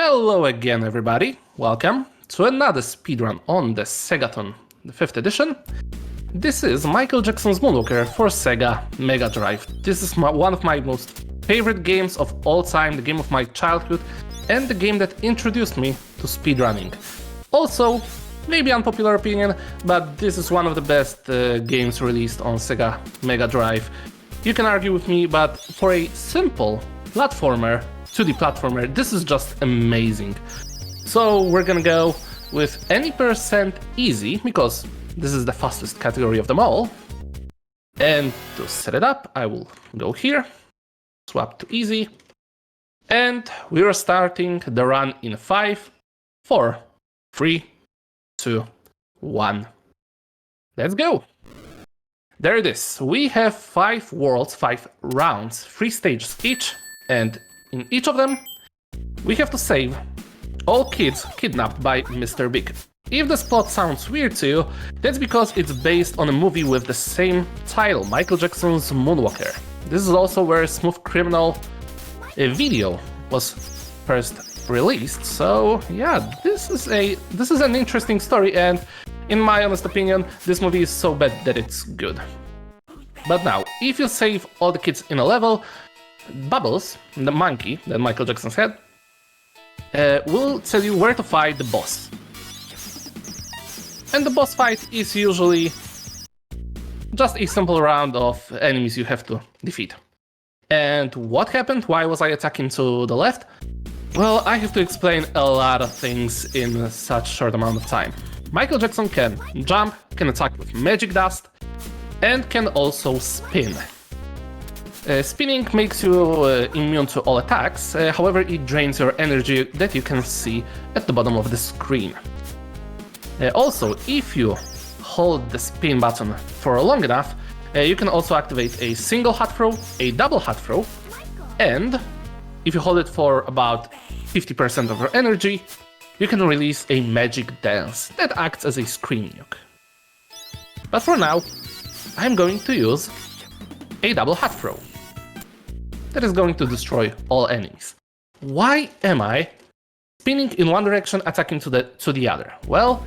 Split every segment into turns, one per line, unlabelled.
Hello again, everybody. Welcome to another speedrun on the SEGATHON, the 5th edition. This is Michael Jackson's Moonwalker for Sega Mega Drive. This is one of my most favorite games of all time, the game of my childhood, and the game that introduced me to speedrunning. Also, maybe unpopular opinion, but this is one of the best games released on Sega Mega Drive. You can argue with me, but for a simple platformer, 2D platformer, this is just amazing. So we're gonna go with any percent easy, because this is the fastest category of them all. And to set it up, I will go here, swap to easy, and we are starting the run in 5, 4, 3, 2, 1. Let's go! There it is. We have 5 worlds, 5 rounds, 3 stages each, and in each of them, we have to save all kids kidnapped by Mr. Big. If this plot sounds weird to you, that's because it's based on a movie with the same title, Michael Jackson's Moonwalker. This is also where Smooth Criminal video was first released, so yeah, this is an interesting story, and in my honest opinion, this movie is so bad that it's good. But now, if you save all the kids in a level, Bubbles, the monkey that Michael Jackson had, will tell you where to fight the boss. And the boss fight is usually just a simple round of enemies you have to defeat. And what happened? Why was I attacking to the left? Well, I have to explain a lot of things in such short amount of time. Michael Jackson can jump, can attack with magic dust, and can also spin. Spinning makes you immune to all attacks, however it drains your energy that you can see at the bottom of the screen. Also, if you hold the spin button for long enough, you can also activate a single hot throw, a double hot throw, and if you hold it for about 50% of your energy, you can release a magic dance that acts as a screen nuke. But for now, I'm going to use a double hot throw that is going to destroy all enemies. Why am I spinning in one direction, attacking to the other? Well,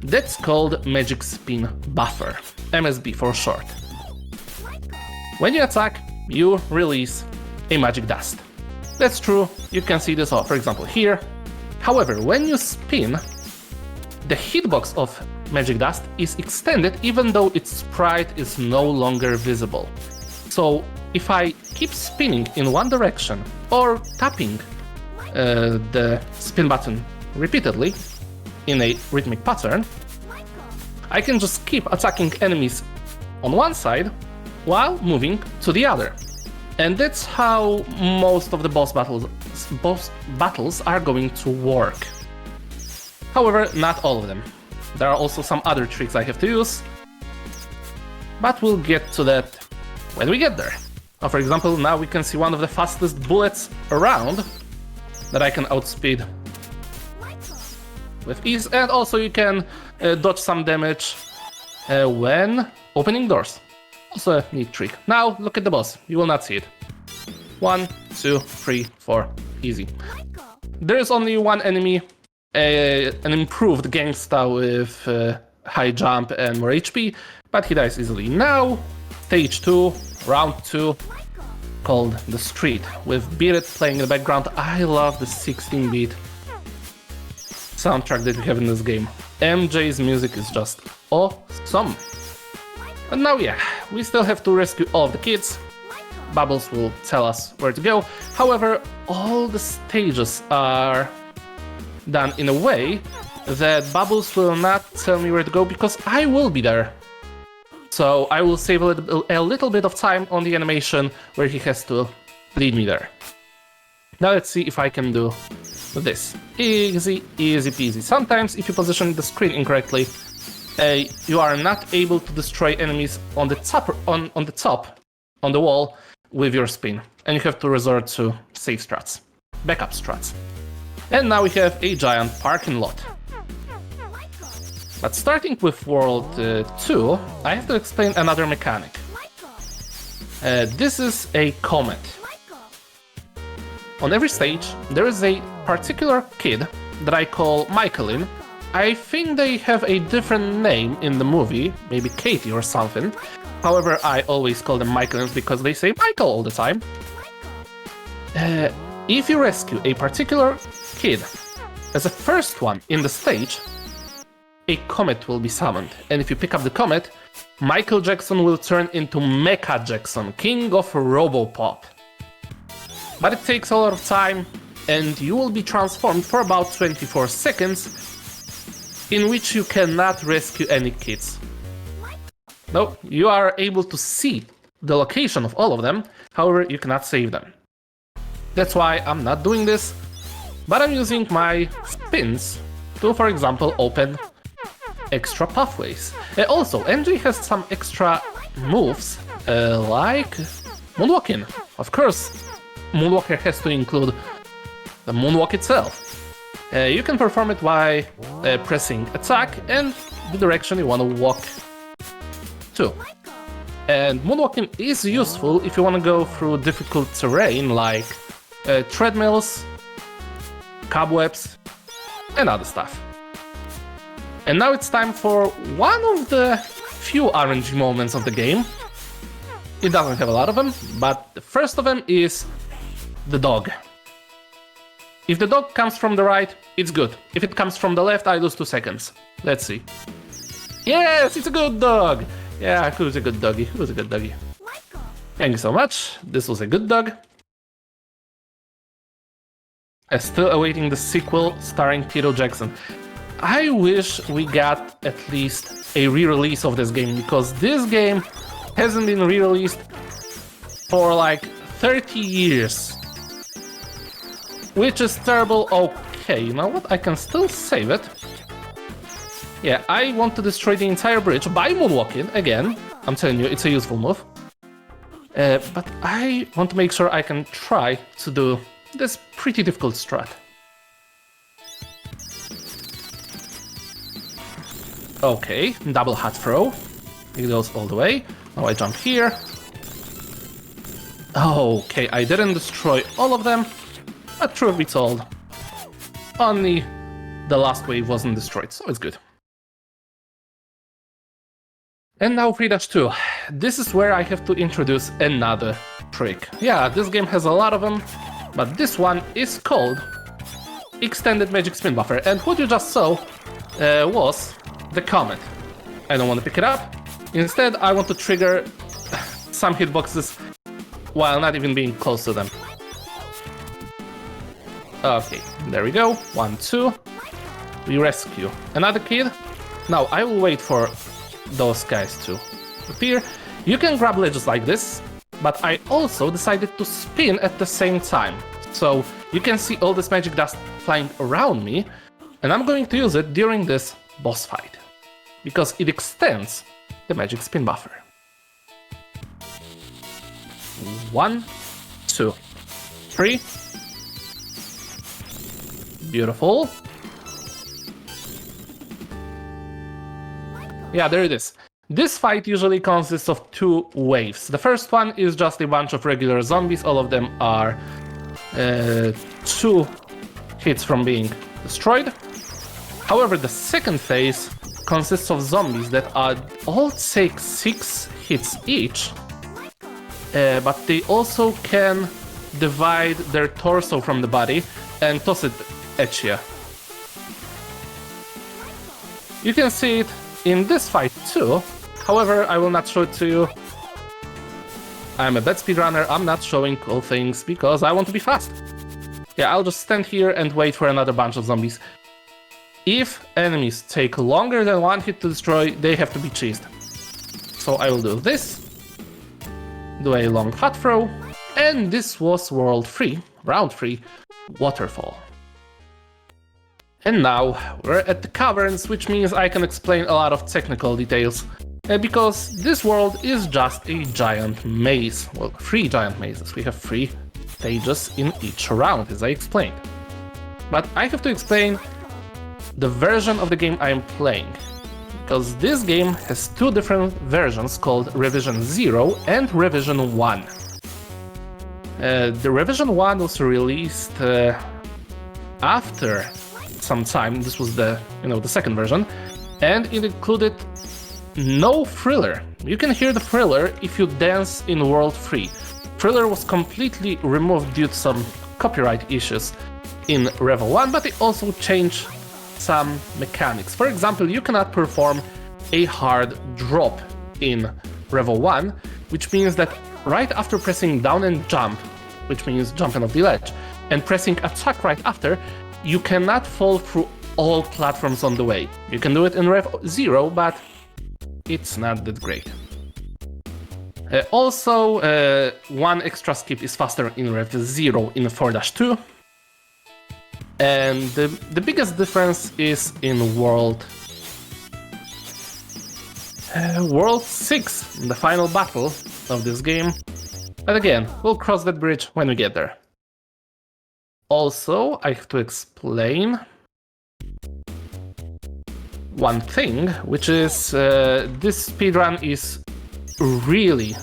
that's called Magic Spin Buffer, MSB for short. When you attack, you release a magic dust. That's true, you can see this for example here. However, when you spin, the hitbox of magic dust is extended even though its sprite is no longer visible. So if I keep spinning in one direction or tapping the spin button repeatedly in a rhythmic pattern, I can just keep attacking enemies on one side while moving to the other. And that's how most of the boss battles are going to work. However, not all of them. There are also some other tricks I have to use, but we'll get to that when we get there. For example, now we can see one of the fastest bullets around that I can outspeed with ease, and also you can dodge some damage when opening doors. Also a neat trick. Now look at the boss, you will not see it. 1, 2, 3, 4, easy. There is only one enemy, an improved gangsta with high jump and more HP, but he dies easily. Now, stage 2, round 2, called The Street, with Beat It playing in the background. I love the 16-bit soundtrack that we have in this game. MJ's music is just awesome. And now yeah, we still have to rescue all of the kids. Bubbles will tell us where to go. However, all the stages are done in a way that Bubbles will not tell me where to go because I will be there. So I will save a little bit of time on the animation where he has to lead me there. Now let's see if I can do this. Easy, easy peasy. Sometimes if you position the screen incorrectly, you are not able to destroy enemies on the top, on the wall with your spin, and you have to resort to save strats, backup strats. And now we have a giant parking lot. But starting with World 2, I have to explain another mechanic. This is a comet. on every stage, there is a particular kid that I call Michaelin. I think they have a different name in the movie, maybe Katie or something. However, I always call them Michaelins because they say Michael all the time. If you rescue a particular kid as the first one in the stage, a comet will be summoned. And if you pick up the comet, Michael Jackson will turn into Mecha Jackson, king of Robopop. But it takes a lot of time, and you will be transformed for about 24 seconds, in which you cannot rescue any kids. No, you are able to see the location of all of them, however, you cannot save them. That's why I'm not doing this, but I'm using my spins to, for example, open extra pathways. Also, NG has some extra moves, like Moonwalking. Of course, Moonwalker has to include the moonwalk itself. You can perform it by pressing attack and the direction you want to walk to. And moonwalking is useful if you want to go through difficult terrain like treadmills, cobwebs, and other stuff. And now it's time for one of the few RNG moments of the game. It doesn't have a lot of them, but the first of them is the dog. If the dog comes from the right, it's good. If it comes from the left, I lose 2 seconds. Let's see. Yes, it's a good dog! Yeah, who's a good doggy? Who's a good doggy? Thank you so much. This was a good dog. I'm still awaiting the sequel starring Peter Jackson. I wish we got at least a re-release of this game, because this game hasn't been re-released for like 30 years. Which is terrible. Okay, you know what? I can still save it. Yeah, I want to destroy the entire bridge by moonwalking again. I'm telling you, it's a useful move. But I want to make sure I can try to do this pretty difficult strat. Okay, double hat throw. It goes all the way. Now I jump here. Okay, I didn't destroy all of them, but truth be told, only the last wave wasn't destroyed, so it's good. And now 3-2. This is where I have to introduce another trick. Yeah, this game has a lot of them, but this one is called Extended Magic Spin Buffer, and what you just saw was the comet. I don't want to pick it up. Instead, I want to trigger some hitboxes while not even being close to them. Okay, there we go. 1, 2. We rescue another kid. Now I will wait for those guys to appear. You can grab ledges like this, but I also decided to spin at the same time. So you can see all this magic dust flying around me, and I'm going to use it during this boss fight, because it extends the magic spin buffer. 1, 2, 3. Beautiful. Yeah, there it is. This fight usually consists of 2 waves. The first one is just a bunch of regular zombies. All of them are 2 hits from being destroyed. However, the second phase consists of zombies that are all take 6 hits each, but they also can divide their torso from the body and toss it at you. You can see it in this fight too, however, I will not show it to you. I'm a bad speedrunner, I'm not showing cool things because I want to be fast. Yeah, I'll just stand here and wait for another bunch of zombies. If enemies take longer than 1 hit to destroy, they have to be cheesed. So I will do this, do a long hat throw, and this was round 3, Waterfall. And now we're at the caverns, which means I can explain a lot of technical details, because this world is just a giant maze. Well, 3 giant mazes. We have 3 stages in each round, as I explained. But I have to explain the version of the game I am playing, because this game has 2 different versions called Revision 0 and Revision 1. The revision 1 was released after some time. This was the second version, and it included no thriller. You can hear the thriller if you dance in World 3. Thriller was completely removed due to some copyright issues in Revel 1, but it also changed some mechanics. For example, you cannot perform a hard drop in Revel 1, which means that right after pressing down and jump, which means jumping off the ledge, and pressing attack right after, you cannot fall through all platforms on the way. You can do it in Rev 0, but it's not that great. Also, one extra skip is faster in Rev 0 in 4-2. And the biggest difference is in World 6, the final battle of this game. But again, we'll cross that bridge when we get there. Also, I have to explain one thing, which is this speedrun is really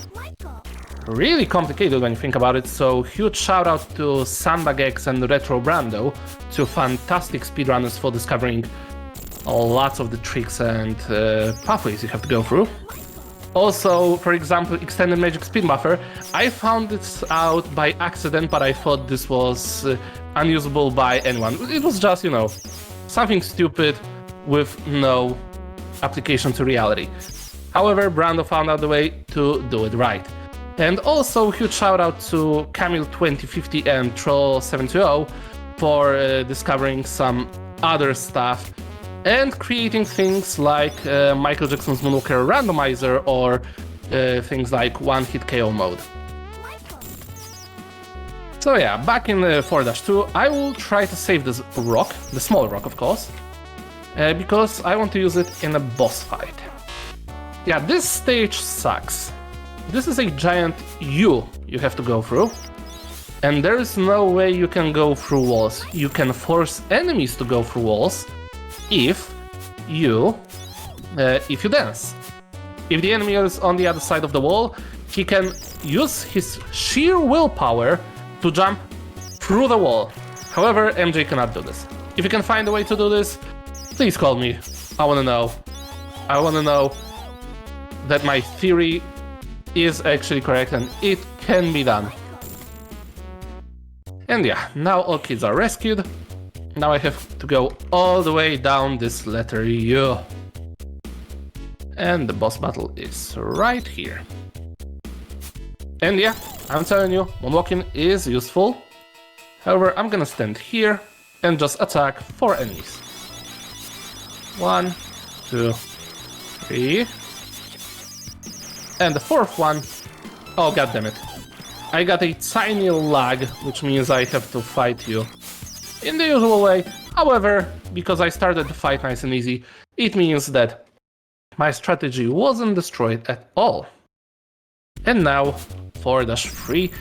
complicated when you think about it, so huge shout out to Sandagex and Retro Brando, two fantastic speedrunners for discovering lots of the tricks and pathways you have to go through. Also, for example, Extended Magic Speed Buffer, I found this out by accident, but I thought this was unusable by anyone. It was just, something stupid with no application to reality. However, Brando found out the way to do it right. And also, huge shout out to Camille2050 and Troll720 for discovering some other stuff and creating things like Michael Jackson's Moonwalker randomizer or things like one-hit KO mode. So yeah, back in 4-2, I will try to save this rock, the small rock of course, because I want to use it in a boss fight. Yeah, this stage sucks. This is a giant U you have to go through, and there is no way you can go through walls. You can force enemies to go through walls if you dance. If the enemy is on the other side of the wall, he can use his sheer willpower to jump through the wall. However, MJ cannot do this. If you can find a way to do this, please call me. I wanna know. I wanna know that my theory is actually correct and it can be done. And yeah, now all kids are rescued. Now I have to go all the way down this letter U. And the boss battle is right here. And yeah, I'm telling you, moonwalking is useful. However, I'm gonna stand here and just attack 4 enemies. 1, 2, 3. And the 4th one, oh god damn it. I got a tiny lag, which means I have to fight you in the usual way. However, because I started the fight nice and easy, it means that my strategy wasn't destroyed at all. And now 4-3,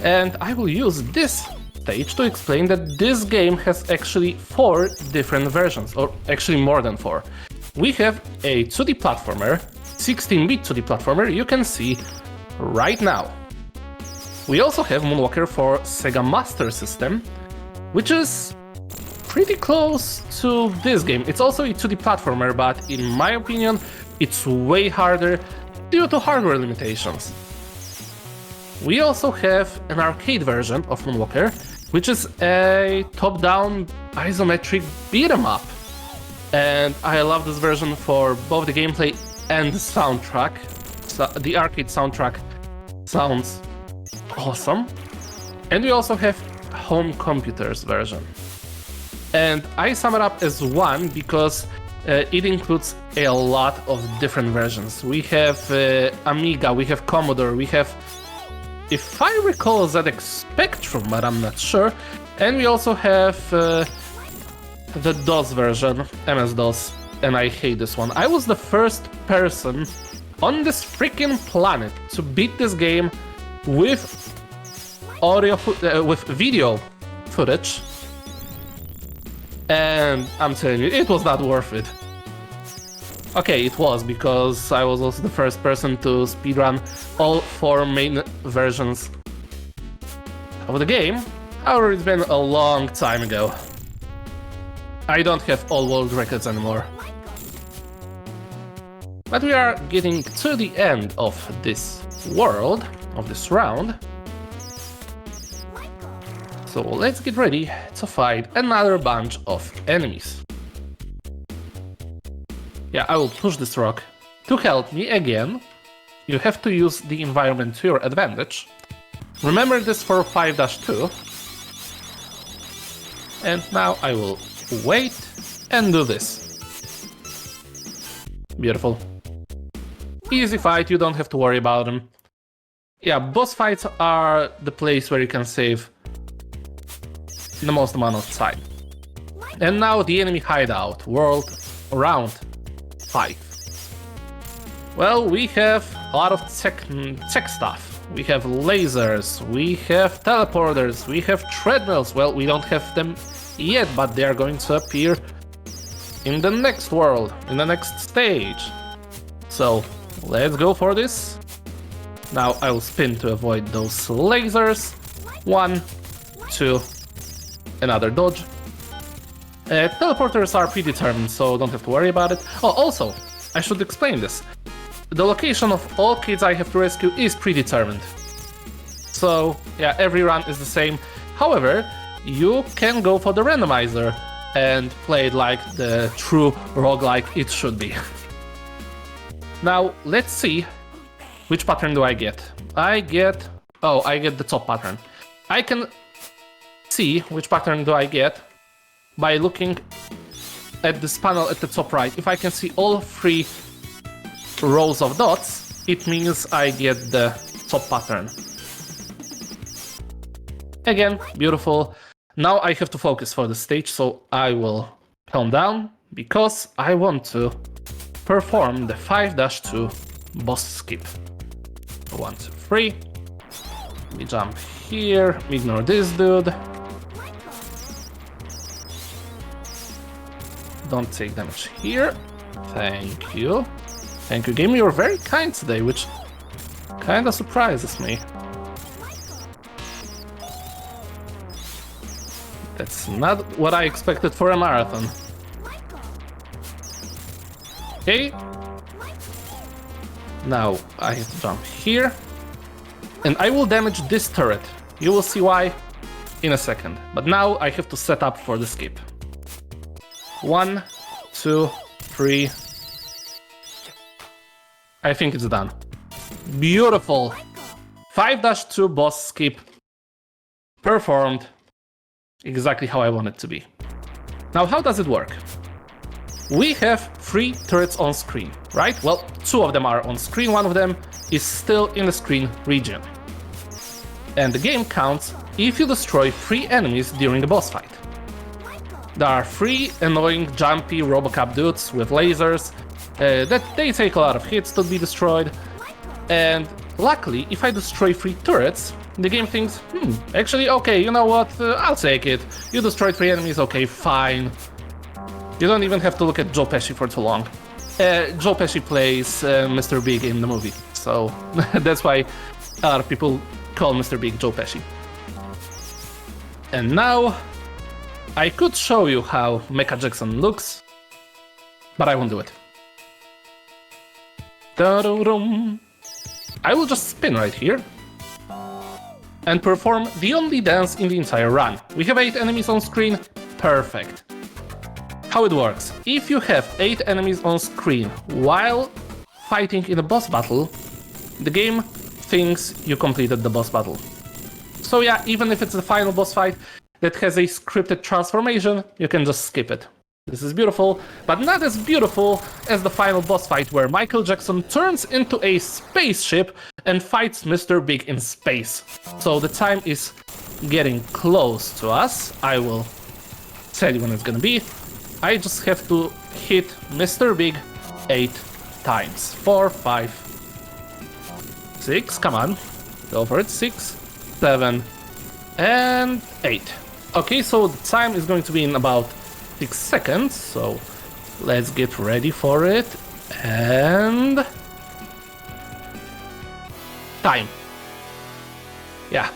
and I will use this stage to explain that this game has actually 4 different versions, or actually more than 4. We have a 2D platformer, 16-bit 2D platformer you can see right now. We also have Moonwalker for Sega Master System, which is pretty close to this game. It's also a 2D platformer, but in my opinion, it's way harder due to hardware limitations. We also have an arcade version of Moonwalker, which is a top-down isometric beat-em-up. And I love this version for both the gameplay and the soundtrack. So the arcade soundtrack sounds awesome. And we also have home computers version. And I sum it up as one because it includes a lot of different versions. We have Amiga, we have Commodore, we have, if I recall, ZX Spectrum, but I'm not sure. And we also have the DOS version, MS-DOS, and I hate this one. I was the first person on this freaking planet to beat this game with with video footage, and I'm telling you, it was not worth it. Okay, it was, because I was also the first person to speedrun all 4 main versions of the game. However, it's been a long time ago. I don't have all world records anymore. But we are getting to the end of this world, of this round. So let's get ready to fight another bunch of enemies. Yeah, I will push this rock to help me again. You have to use the environment to your advantage. Remember this for 5-2. And now I will wait and do this. Beautiful. Easy fight, you don't have to worry about them. Yeah, boss fights are the place where you can save the most amount of time. And now the enemy hideout, world round 5. Well, we have a lot of tech stuff. We have lasers, we have teleporters, we have treadmills. Well, we don't have them yet, but they are going to appear in the next world, in the next stage. So, let's go for this. Now I will spin to avoid those lasers. 1, 2, another dodge. Teleporters are predetermined, so don't have to worry about it. Oh, also, I should explain this. The location of all kids I have to rescue is predetermined. So, yeah, every run is the same. However, you can go for the randomizer and play it like the true roguelike it should be. Now, let's see which pattern do I get. I get the top pattern. I can see which pattern do I get by looking at this panel at the top right. If I can see all 3 rows of dots, it means I get the top pattern. Again, beautiful. Now I have to focus for the stage, so I will calm down because I want to perform the 5-2 boss skip. 1, 2, 3. We jump here, we ignore this dude. Don't take damage here. Thank you. Thank you, game. You're very kind today, which kinda surprises me. That's not what I expected for a marathon. Okay. Now I have to jump here. And I will damage this turret. You will see why in a second. But now I have to set up for the skip. 1, 2, 3. I think it's done. Beautiful. 5-2 boss skip. Performed exactly how I want it to be. Now, how does it work? We have 3 turrets on screen, right? Well, 2 of them are on screen, 1 of them is still in the screen region. And the game counts if you destroy 3 enemies during the boss fight. There are 3 annoying, jumpy Robocop dudes with lasers that they take a lot of hits to be destroyed. And luckily, if I destroy 3 turrets, the game thinks, actually, okay, you know what, I'll take it. You destroyed 3 enemies, okay, fine. You don't even have to look at Joe Pesci for too long. Joe Pesci plays Mr. Big in the movie, so that's why a lot of people call Mr. Big Joe Pesci. And now, I could show you how Mecha Jackson looks, but I won't do it. I will just spin right here and perform the only dance in the entire run. We have 8 enemies on screen, perfect. How it works: if you have 8 enemies on screen while fighting in a boss battle, the game thinks you completed the boss battle. So yeah, even if it's the final boss fight that has a scripted transformation, you can just skip it. This is beautiful, but not as beautiful as the final boss fight where Michael Jackson turns into a spaceship and fights Mr. Big in space. So the time is getting close to us. I will tell you when it's gonna be. I just have to hit Mr. Big 8 times. 4, 5, 6, come on. Go for it. 6, 7, and 8. Okay, so the time is going to be in about 6 seconds, so let's get ready for it. And time. Yeah,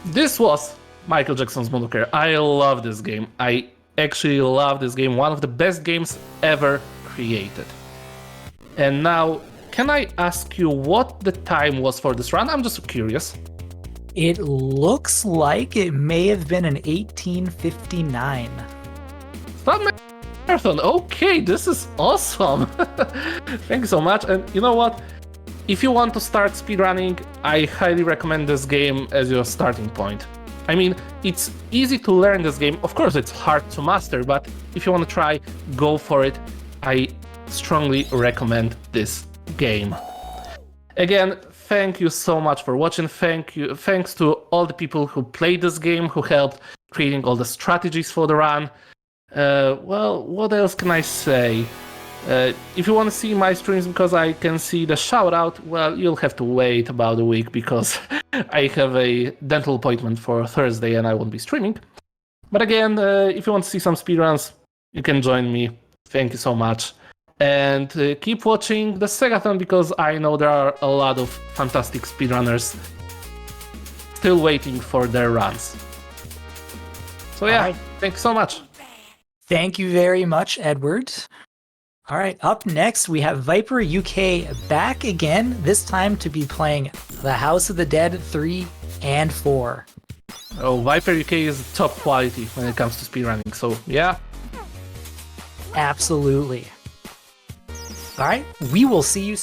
this was Michael Jackson's Moonwalker. I love this game. I actually love this game. One of the best games ever created. And now, can I ask you what the time was for this run? I'm just curious.
It looks like it may have been an 1859.
Start marathon. Okay, this is awesome. Thank you so much. And you know what? If you want to start speedrunning, I highly recommend this game as your starting point. I mean, it's easy to learn this game. Of course, it's hard to master, but if you want to try, go for it. I strongly recommend this game. Again, thank you so much for watching. Thanks to all the people who played this game, who helped creating all the strategies for the run. Well, what else can I say? If you want to see my streams because I can see the shout out, well, you'll have to wait about a week because I have a dental appointment for Thursday and I won't be streaming. But again, if you want to see some speedruns, you can join me. Thank you so much. And keep watching the SEGATHON because I know there are a lot of fantastic speedrunners still waiting for their runs. So yeah,
right.
Thanks so much.
Thank you very much, Edward. All right, up next we have Viper UK back again, this time to be playing The House of the Dead 3 and 4.
Oh, Viper UK is top quality when it comes to speedrunning, so yeah.
Absolutely. All right, we will see you